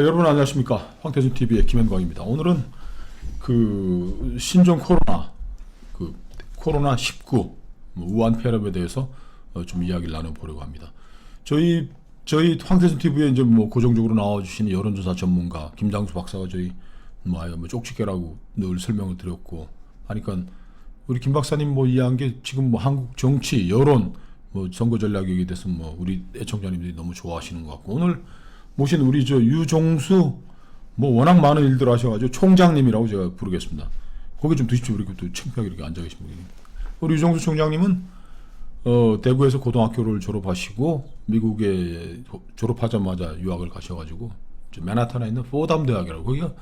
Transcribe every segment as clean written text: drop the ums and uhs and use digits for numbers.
여러분 안녕하십니까? 황태준 TV의 김현광입니다. 오늘은 그 신종 코로나, 그 코로나 19 우한 폐렴에 대해서 좀 이야기를 나눠보려고 합니다. 저희 황태준 TV에 이제 뭐 고정적으로 나와주시는 여론조사 전문가 김장수 박사가 저희 뭐 쪽집게라고 늘 설명을 드렸고 하니까 우리 김 박사님 뭐 이해한 게 지금 뭐 한국 정치 여론 뭐 선거 전략에 대해서 뭐 우리 애청자님들이 너무 좋아하시는 것 같고 오늘 모신 우리 저 유종수 뭐 워낙 많은 일들 하셔가지고 총장님이라고 제가 부르겠습니다. 거기 좀 드십시오. 이렇게 또 창피하게 이렇게 앉아 계신 분이. 우리 유종수 총장님은 대구에서 고등학교를 졸업하시고 미국에 졸업하자마자 유학을 가셔가지고 맨하탄에 있는 포담 대학이라고 거기가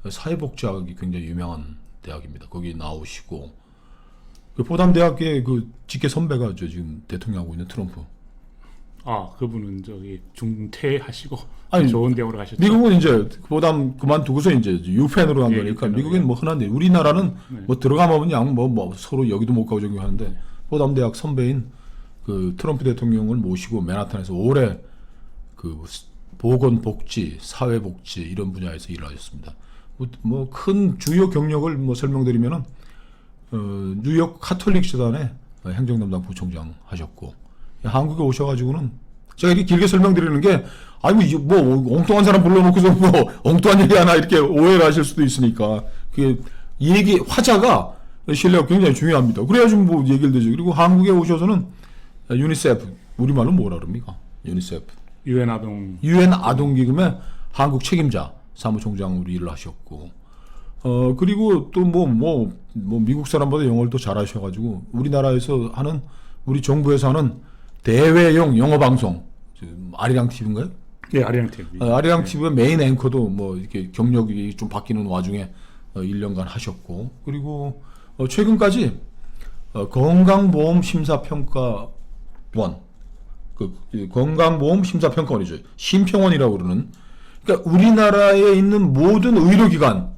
사회복지학이 굉장히 유명한 대학입니다. 거기 나오시고 그 포담 대학의 그 직계 선배가 저 지금 대통령하고 있는 트럼프. 아, 그분은 저기 중퇴하시고 아니, 좋은 대학으로 가셨죠. 미국은 이제 보담 그만두고서 이제 유펜으로 간 거니까 미국은 뭐 흔한데 우리나라는 뭐 들어가면 그냥 뭐 서로 여기도 못 가고 저기 하는데 포담 대학 선배인 그 트럼프 대통령을 모시고 맨하탄에서 오래 그 보건복지, 사회복지 이런 분야에서 일을 하셨습니다. 뭐 큰 주요 경력을 뭐 설명드리면은 뉴욕 카톨릭 재단의 행정담당 부총장 하셨고 한국에 오셔가지고는 제가 이렇게 길게 설명드리는 게 아니 뭐 엉뚱한 사람 불러놓고서 뭐 엉뚱한 얘기 하나 이렇게 오해를 하실 수도 있으니까 그 얘기 화자가 신뢰가 굉장히 중요합니다. 그래야지 뭐 얘기를 되죠. 그리고 한국에 오셔서는 유니세프 우리말로 뭐라 그럽니까? 유니세프 유엔 아동기금의 한국 책임자 사무총장으로 일을 하셨고 그리고 또 뭐 미국 사람보다 영어를 또 잘하셔가지고 우리나라에서 하는 우리 정부에서 하는 대외용 영어 방송 아리랑 TV인가요? 네, 아리랑 TV. 아리랑 TV의 메인 앵커도 뭐 이렇게 경력이 좀 바뀌는 와중에 1년간 하셨고 그리고 최근까지 건강보험 심사평가원 그 건강보험 심사평가원이죠. 심평원이라고 그러는 그러니까 우리나라에 있는 모든 의료기관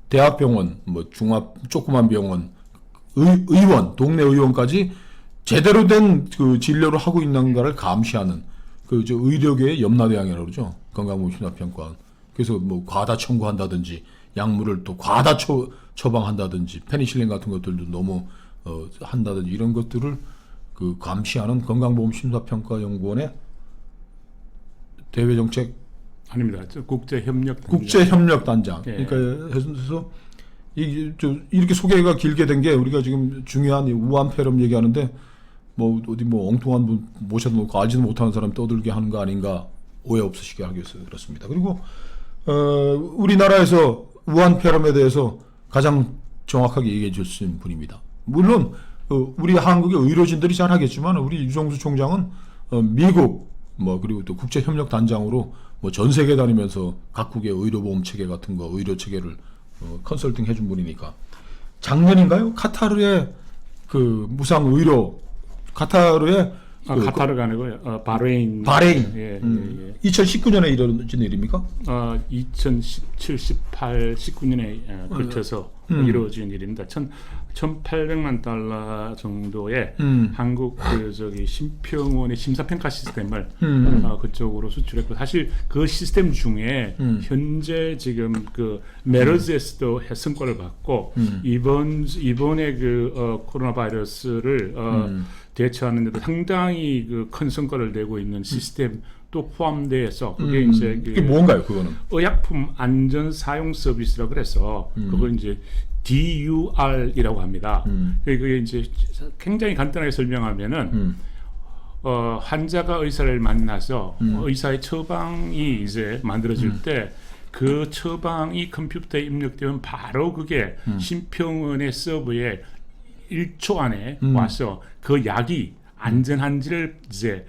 대학병원 뭐 중압 조그만 병원 의원 동네 의원까지 제대로 된 그 진료를 하고 있는가를 감시하는 그 저 의료계의 염라대왕이라고 그러죠. 건강보험 심사평가원. 그래서 뭐 과다 청구한다든지 약물을 또 과다 처방한다든지 페니실린 같은 것들도 너무 한다든지 이런 것들을 그 감시하는 건강보험 심사평가 연구원의 대외정책 아닙니다. 국제협력단장. 예. 그러니까 해서 이렇게 소개가 길게 된 게 우리가 지금 중요한 우한 폐렴 얘기하는데 뭐 어디 뭐 엉뚱한 분 모셔다 놓고 알지도 못하는 사람 떠들게 하는 거 아닌가 오해 없으시게 하기 위해서 그렇습니다. 그리고 우리나라에서 우한 폐렴에 대해서 가장 정확하게 얘기해 주신 분입니다. 물론 우리 한국의 의료진들이 잘 하겠지만 우리 유종수 총장은 미국 뭐 그리고 또 국제협력단장으로 뭐 전 세계 다니면서 각국의 의료보험 체계 같은 거 의료 체계를 컨설팅 해준 분이니까 작년인가요? 카타르의 그 무상 의료 카타르의 카타르가 아니고요. 바레인. 예. 2019년에 이루어진 일입니까? 2017, 18, 19년에 걸쳐서 이루어진 일입니다. 1,800만 달러 정도의 한국 그 저기 심평원의 심사평가 시스템을 그쪽으로 수출했고 사실 그 시스템 중에 현재 지금 그 메르스에서도 성과를 받고 이번에 그 코로나 바이러스를 대처하는 데도 상당히 그 큰 성과를 내고 있는 시스템 또 포함돼서 그게 이제 그게 뭔가요, 그거는? 의약품 안전 사용 서비스라고 그래서 그걸 이제 DUR이라고 합니다. 그게 이제 굉장히 간단하게 설명하면은 환자가 의사를 만나서 의사의 처방이 이제 만들어질 때 그 처방이 컴퓨터에 입력되면 바로 그게 심평원의 서버에 1초 안에 와서 그 약이 안전한지를 이제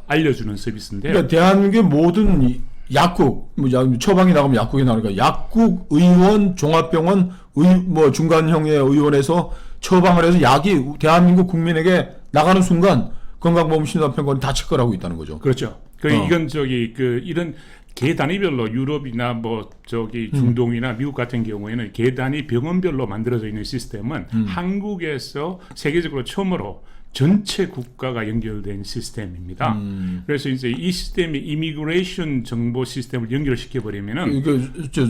알려주는 서비스인데요. 그러니까 대한민국의 모든 약국, 뭐 처방이 나가면 약국이 나오니까 약국, 의원, 종합병원, 뭐 중간형의 의원에서 처방을 해서 약이 대한민국 국민에게 나가는 순간 건강보험 심사평가원이 다 체크를 하고 있다는 거죠. 그렇죠. 이건 저기 이런 개 단위별로 유럽이나 뭐 저기 중동이나 미국 같은 경우에는 개 단위 병원별로 만들어져 있는 시스템은 한국에서 세계적으로 처음으로 전체 국가가 연결된 시스템입니다. 그래서 이제 이 시스템이 이미그레이션 정보 시스템을 연결시켜 버리면은 이게 저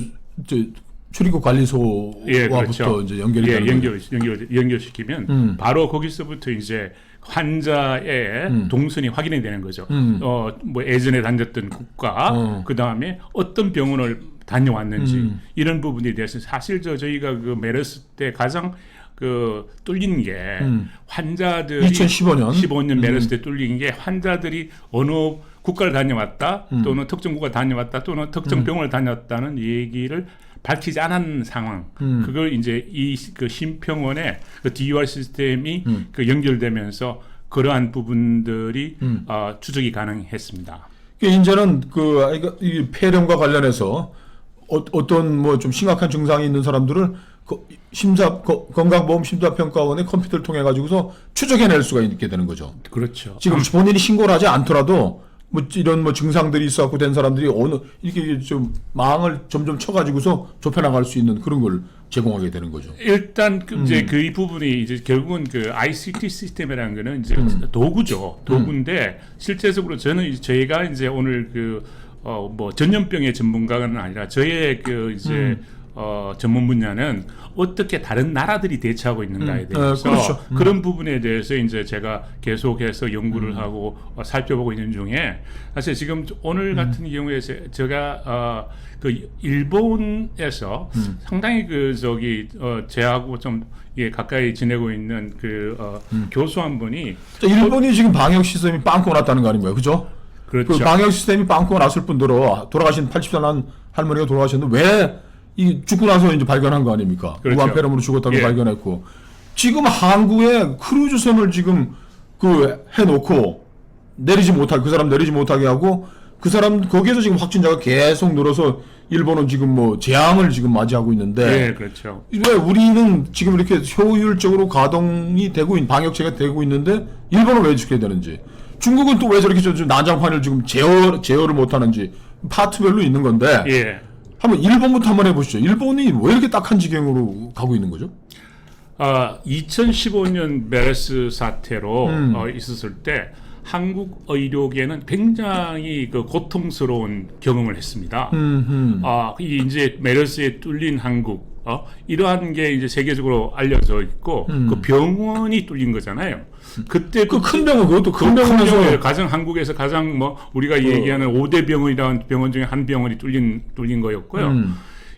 출입국 관리소와부터 예, 그렇죠. 이제 연결이 예, 되는 거죠. 연결시키면 바로 거기서부터 이제 환자의 동선이 확인이 되는 거죠. 뭐 예전에 다녔던 국가, 그 다음에 어떤 병원을 다녀왔는지 이런 부분에 대해서 사실 저희가 그 메르스 때 가장 그 뚫린 게 환자들이 15년 메르스 때 뚫린 게 환자들이 어느 국가를 다녀왔다 또는 특정 국가를 다녀왔다 또는 특정 병원을 다녔다는 얘기를 밝히지 않은 상황. 그걸 이제 이 그 심평원의 그 DUR 시스템이 그 연결되면서 그러한 부분들이 추적이 가능했습니다. 이제는 이 폐렴과 관련해서 어떤 뭐 좀 심각한 증상이 있는 사람들을 건강보험 심사평가원의 컴퓨터를 통해 가지고서 추적해낼 수가 있게 되는 거죠. 그렇죠. 지금 본인이 신고를 하지 않더라도 뭐 이런 뭐 증상들이 있어갖고 된 사람들이 이렇게 좀 망을 점점 쳐가지고서 좁혀나갈 수 있는 그런 걸 제공하게 되는 거죠. 일단 이제 그 부분이 이제 결국은 그 ICT 시스템이라는 거는 이제 도구죠. 도구인데 실제적으로 저희가 이제 오늘 뭐 전염병의 전문가는 아니라 저의 그 이제 전문 분야는 어떻게 다른 나라들이 대처하고 있는가에 대해서 그렇죠. 그런 부분에 대해서 이제 제가 계속해서 연구를 하고 살펴보고 있는 중에 사실 지금 오늘 같은 경우에 제가 그 일본에서 상당히 제하고 좀 가까이 지내고 있는 교수 한 분이 일본이 지금 방역 시스템이 빵꾸 났다는 거 아닌가요, 그죠? 그렇죠. 그 방역 시스템이 빵꾸 났을 뿐더러 돌아가신 80살 난 할머니가 돌아가셨는데 왜 이 죽고 나서 이제 발견한 거 아닙니까? 그렇죠. 무한폐렴으로 죽었다고 예. 발견했고 지금 항구에 크루즈선을 지금 해놓고 그 사람 내리지 못하게 하고 그 사람 거기에서 지금 확진자가 계속 늘어서 일본은 지금 뭐 재앙을 지금 맞이하고 있는데 네, 그렇죠. 왜 우리는 지금 이렇게 효율적으로 가동이 되고 방역체가 되고 있는데 일본은 왜 죽게 되는지 중국은 또 왜 저렇게 난장판을 지금 제어를 못하는지 파트별로 있는 건데 예. 한번 일본부터 한번 해보시죠. 일본이 왜 이렇게 딱한 지경으로 가고 있는 거죠? 2015년 메르스 사태로 있었을 때 한국 의료계는 굉장히 고통스러운 경험을 했습니다. 이제 메르스에 뚫린 한국, 이러한 게 이제 세계적으로 알려져 있고 그 병원이 뚫린 거잖아요. 그때 큰 병원, 그것도 큰 병원에서 한국에서 가장 뭐 우리가 얘기하는 5대 병원이라는 병원 중에 한 병원이 뚫린 거였고요.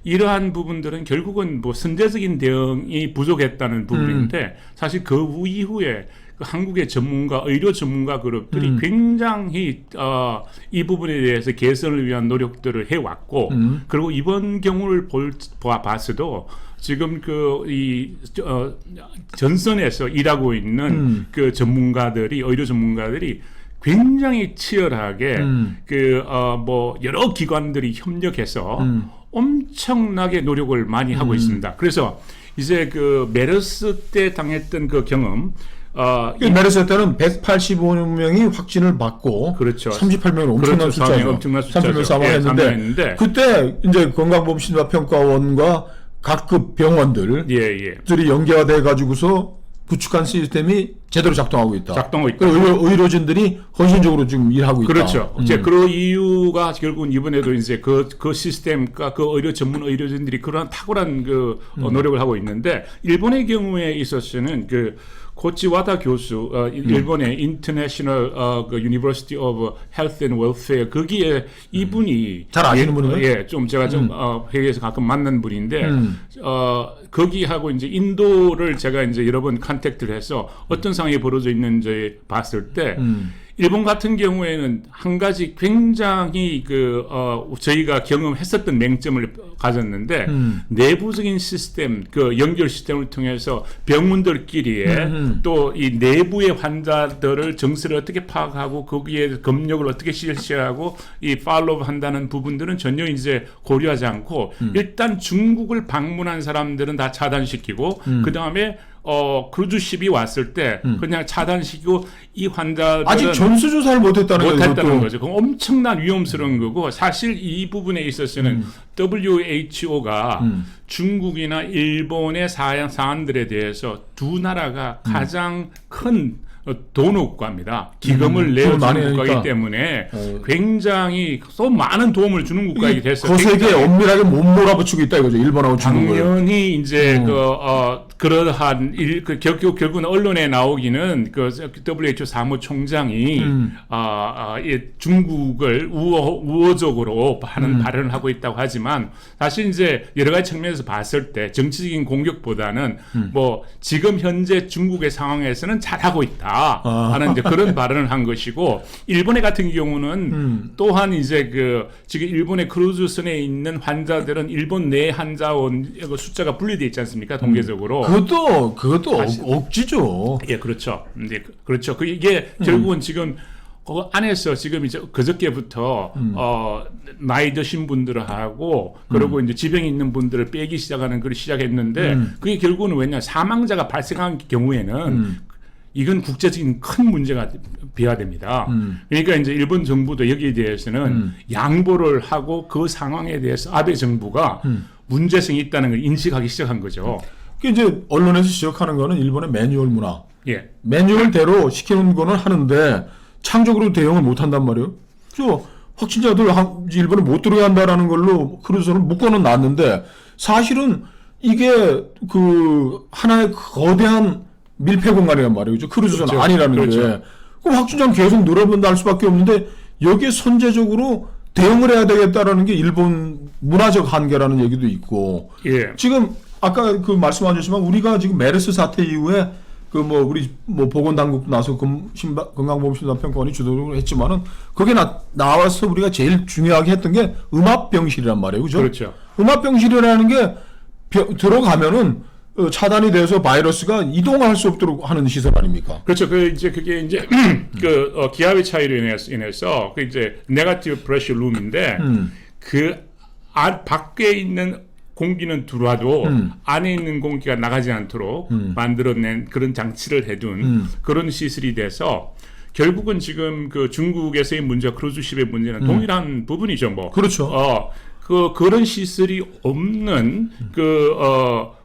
이러한 부분들은 결국은 뭐 선제적인 대응이 부족했다는 부분인데 사실 그 이후에 한국의 의료 전문가 그룹들이 굉장히 이 부분에 대해서 개선을 위한 노력들을 해왔고 그리고 이번 경우를 봤어도 지금 전선에서 일하고 있는 그 의료 전문가들이 굉장히 치열하게 뭐 여러 기관들이 협력해서 엄청나게 노력을 많이 하고 있습니다. 그래서 이제 메르스 때 당했던 그 경험 메르스 때는 185명이 확진을 받고 그렇죠. 38명이 엄청난 숫자죠. 38명 사망했는데 그때 이제 건강보험심사평가원과 각급 병원들이 연계돼 가지고서 구축한 시스템이 제대로 작동하고 있다. 의료진들이 헌신적으로 지금 일하고 있다. 그렇죠. 이제 그 이유가 결국은 이번에도 이제 그 시스템과 의료 전문 의료진들이 그러한 탁월한 노력을 하고 있는데 일본의 경우에 있어서는 고치와다 교수, 일본의 인터내셔널 유니버시티 오브 헬스 앤 웰페어 거기에 이분이 잘 아시는 분이에요? 예, 좀 제가 좀 회의에서 가끔 만난 분인데 거기하고 이제 인도를 제가 이제 여러 번 컨택트를 해서 어떤 상황이 벌어져 있는지 봤을 때 일본 같은 경우에는 한 가지 굉장히 저희가 경험했었던 맹점을 가졌는데 내부적인 시스템, 연결 시스템을 통해서 병원들끼리에 또 이 내부의 환자들을 정세를 어떻게 파악하고 거기에 검역을 어떻게 실시하고 이 팔로우 한다는 부분들은 전혀 이제 고려하지 않고 일단 중국을 방문한 사람들은 다 차단시키고 그 다음에 크루즈십이 왔을 때 그냥 차단시키고 이 환자들은 아직 전수조사를 못했다는 거죠. 그럼 엄청난 위험스러운 거고 사실 이 부분에 있어서는 WHO가 중국이나 일본의 사안들에 대해서 두 나라가 가장 큰 도노 국가입니다. 기금을 내어주는 국가이기 때문에 굉장히 또 많은 도움을 주는 국가이기 됐어요. 거세게 엄밀하게 못 몰아붙이고 있다 이거죠. 일본하고 중국을. 당연히 이제 그러한 결국은 언론에 나오기는 그 WHO 사무총장이 중국을 우호적으로 하는 발언을 하고 있다고 하지만 사실 이제 여러 가지 측면에서 봤을 때 정치적인 공격보다는 뭐 지금 현재 중국의 상황에서는 잘하고 있다 하는 이제 그런 발언을 한 것이고 일본의 같은 경우는 또한 이제 그 지금 일본의 크루즈선에 있는 환자들은 일본 내 환자원 숫자가 분리돼 있지 않습니까? 통계적으로. 그것도 억지죠. 예, 그렇죠. 네, 그렇죠. 이게 결국은 지금 그 안에서 지금 이제 그저께부터 나이 드신 분들하고 그리고 이제 지병이 있는 분들을 빼기 시작하는 걸 시작했는데 그게 결국은 왜냐 사망자가 발생한 경우에는 이건 국제적인 큰 문제가 비화됩니다. 그러니까 이제 일본 정부도 여기에 대해서는 양보를 하고 그 상황에 대해서 아베 정부가 문제성이 있다는 걸 인식하기 시작한 거죠. 이제 언론에서 지적하는 거는 일본의 매뉴얼 문화. 예. 매뉴얼대로 시키는 거는 하는데 창조적으로 대응을 못 한단 말이에요. 저 확진자들 일본에 못 들어야 한다라는 걸로 크루즈선을 묶어는 놨는데 사실은 이게 그 하나의 거대한 밀폐 공간이란 말이에요. 그죠? 크루즈선 그렇죠. 아니라는 그렇죠. 게. 그럼 확진자는 계속 늘어난다 할 수밖에 없는데 여기에 선제적으로 대응을 해야 되겠다라는 게 일본 문화적 한계라는 얘기도 있고. 예. 지금 아까 그 말씀하셨지만 우리가 지금 메르스 사태 이후에 그 뭐 우리 뭐 보건당국도 나서 건강보험심사평가원이 주도를 했지만은 거기에 나와서 우리가 제일 중요하게 했던 게 음압병실이란 말이에요. 그죠? 그렇죠. 음압병실이라는 게 들어가면은 차단이 돼서 바이러스가 이동할 수 없도록 하는 시설 아닙니까? 그렇죠. 그게 이제 기압의 차이로 인해서 그 이제 네거티브 프레셔 룸인데 밖에 있는 공기는 들어와도 안에 있는 공기가 나가지 않도록 만들어낸 그런 장치를 해둔 그런 시설이 돼서 결국은 지금 그 중국에서의 문제, 크루즈십의 문제는 동일한 부분이죠. 뭐 그렇죠. 그런 시설이 없는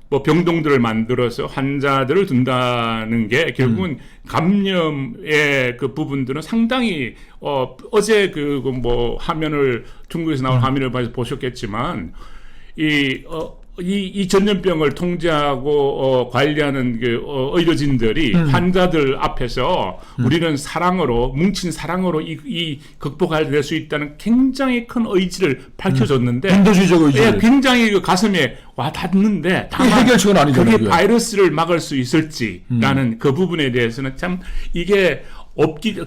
뭐 병동들을 만들어서 환자들을 둔다는 게 결국은 감염의 그 부분들은 상당히 어제 뭐 화면을 중국에서 나온 화면을 보셨겠지만 이 전염병을 통제하고 관리하는 그 의료진들이 환자들 앞에서 우리는 사랑으로 뭉친 사랑으로 이 극복할 수 있다는 굉장히 큰 의지를 밝혀줬는데 인도주의적 의지. 예, 굉장히 그 가슴에 와 닿는데 다만 해결책은 아니잖아요. 그게 바이러스를 막을 수 있을지라는 그 부분에 대해서는 참 이게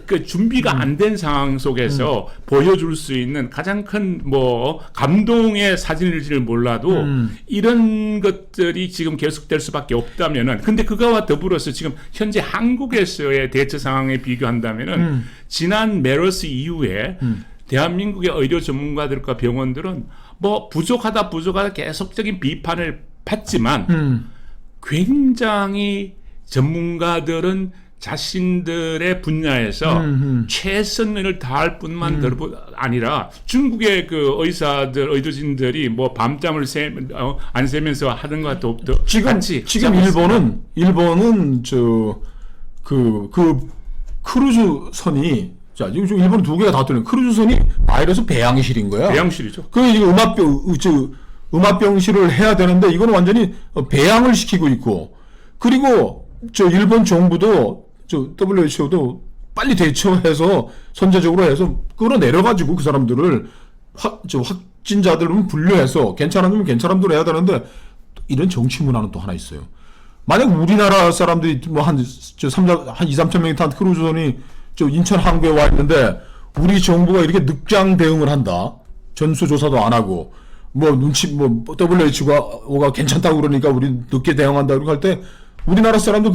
그 준비가 안 된 상황 속에서 보여줄 수 있는 가장 큰 뭐 감동의 사진일지를 몰라도 이런 것들이 지금 계속될 수밖에 없다면은 근데 그거와 더불어서 지금 현재 한국에서의 대처 상황에 비교한다면은 지난 메르스 이후에 대한민국의 의료 전문가들과 병원들은 뭐 부족하다 계속적인 비판을 받지만 굉장히 전문가들은 자신들의 분야에서 최선을 다할 뿐만 아니라 중국의 그 의료진들이 뭐 밤잠을 안 새면서 하는 것도 없더 지금 일본은 그 크루즈선이 자 지금 일본 두 개가 다 뚫린 크루즈선이 바이러스 배양실인 거야. 배양실이죠. 그 지금 음압병실을 해야 되는데 이거는 완전히 배양을 시키고 있고 그리고 일본 정부도 WHO도 빨리 대처해서 선제적으로 해서 끌어내려가지고 그 사람들을 확진자들은 분류해서 괜찮으면 괜찮은 대로 해야 되는데 이런 정치 문화는 또 하나 있어요. 만약 우리나라 사람들이 뭐 한 2-3천 명이 탄 크루즈선이 인천 항구에 와 있는데 우리 정부가 이렇게 늑장 대응을 한다. 전수조사도 안 하고 WHO가 괜찮다고 그러니까 우리 늦게 대응한다 그러고 할 때 우리나라 사람들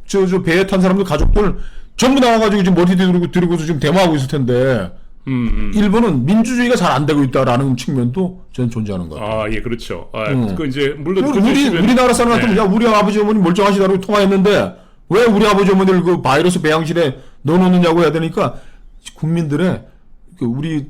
저 배에 탄 사람들 가족들 전부 나와가지고 지금 머리 들고서 지금 데모하고 있을 텐데 일본은 민주주의가 잘 안 되고 있다라는 측면도 저는 존재하는 것 같아요. 예, 그렇죠. 그 이제 물론 우리나라 사람 같으면 야 우리 아버지 어머니 멀쩡하시다고 통화했는데 왜 우리 아버지 어머니를 그 바이러스 배양실에 넣어놓느냐고 해야 되니까 국민들의 우리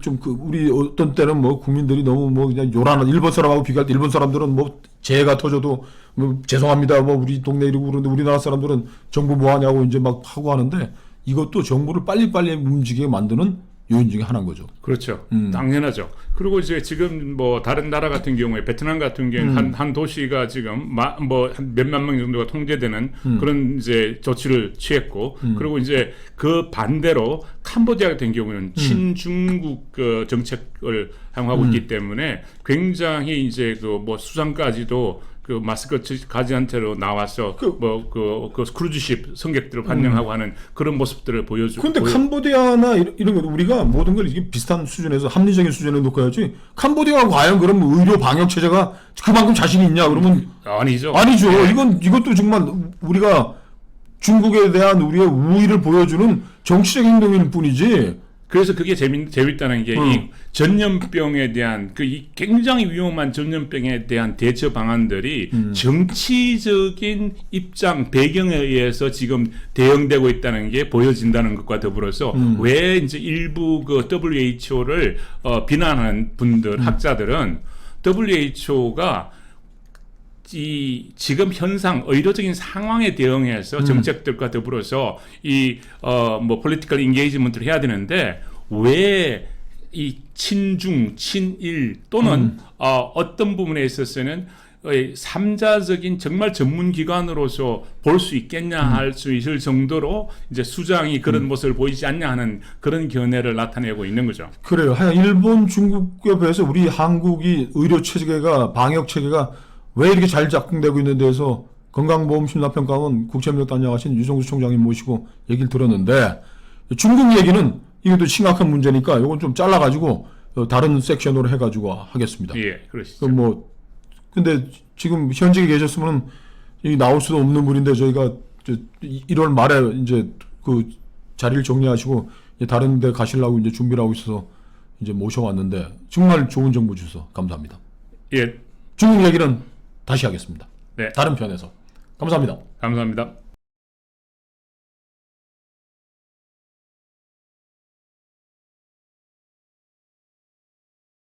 어떤 때는 뭐 국민들이 너무 뭐 그냥 요란한 일본 사람하고 비교할 때 일본 사람들은 뭐 재해가 터져도 뭐 죄송합니다 뭐 우리 동네 이러고 그러는데 우리나라 사람들은 정부 뭐 하냐고 이제 막 하고 하는데 이것도 정부를 빨리빨리 움직이게 만드는 요인 중에 하나인 거죠. 그렇죠. 당연하죠. 그리고 이제 지금 뭐 다른 나라 같은 경우에 베트남 같은 경우에 한 도시가 지금 뭐 한 몇만 명 정도가 통제되는 그런 이제 조치를 취했고, 그리고 이제 그 반대로 캄보디아 같은 경우는 친중국 그 정책을 향하고 있기 때문에 굉장히 이제 그 뭐 수상까지도 그 마스크 가지한 채로 나와서 그 크루즈십 승객들을 환영하고 하는 그런 모습들을 보여주고. 근데 캄보디아나 이런 거 우리가 모든 걸 이게 비슷한 수준에서 합리적인 수준에 놓고 해야지. 캄보디아가 과연 그럼 의료 방역 체제가 그만큼 자신이 있냐 그러면 아니죠. 아니죠. 네. 이것도 정말 우리가 중국에 대한 우리의 우위를 보여주는 정치적인 행동일 뿐이지. 그래서 그게 재밌다는 게 이 전염병에 대한 이 굉장히 위험한 전염병에 대한 대처 방안들이 정치적인 입장 배경에 의해서 지금 대응되고 있다는 게 보여진다는 것과 더불어서 왜 이제 일부 그 WHO를 비난하는 분들 학자들은 WHO가 이 지금 현상 의료적인 상황에 대응해서 정책들과 더불어서 뭐 political engagement를 해야 되는데 왜 이 친중 친일 또는 어떤 부분에 있어서는 삼자적인 정말 전문 기관으로서 볼 수 있겠냐 할 수 있을 정도로 이제 수장이 그런 모습을 보이지 않냐 하는 그런 견해를 나타내고 있는 거죠. 그래요. 하여간 일본, 중국에 비해서 우리 한국이 의료 체계가 방역 체계가 왜 이렇게 잘 작동되고 있는 데에서 건강보험 심사평가원 국채협력 단장하신 유성수 총장님 모시고 얘기를 들었는데 중국 얘기는 이것도 심각한 문제니까 이건 좀 잘라가지고 다른 섹션으로 해가지고 하겠습니다. 예, 그러시죠. 근데 지금 현직에 계셨으면 나올 수도 없는 분인데 저희가 1월 말에 이제 그 자리를 정리하시고 다른 데 가시려고 이제 준비를 하고 있어서 이제 모셔왔는데 정말 좋은 정보 주셔서 감사합니다. 예. 중국 얘기는 다시 하겠습니다. 네. 다른 편에서. 감사합니다. 감사합니다.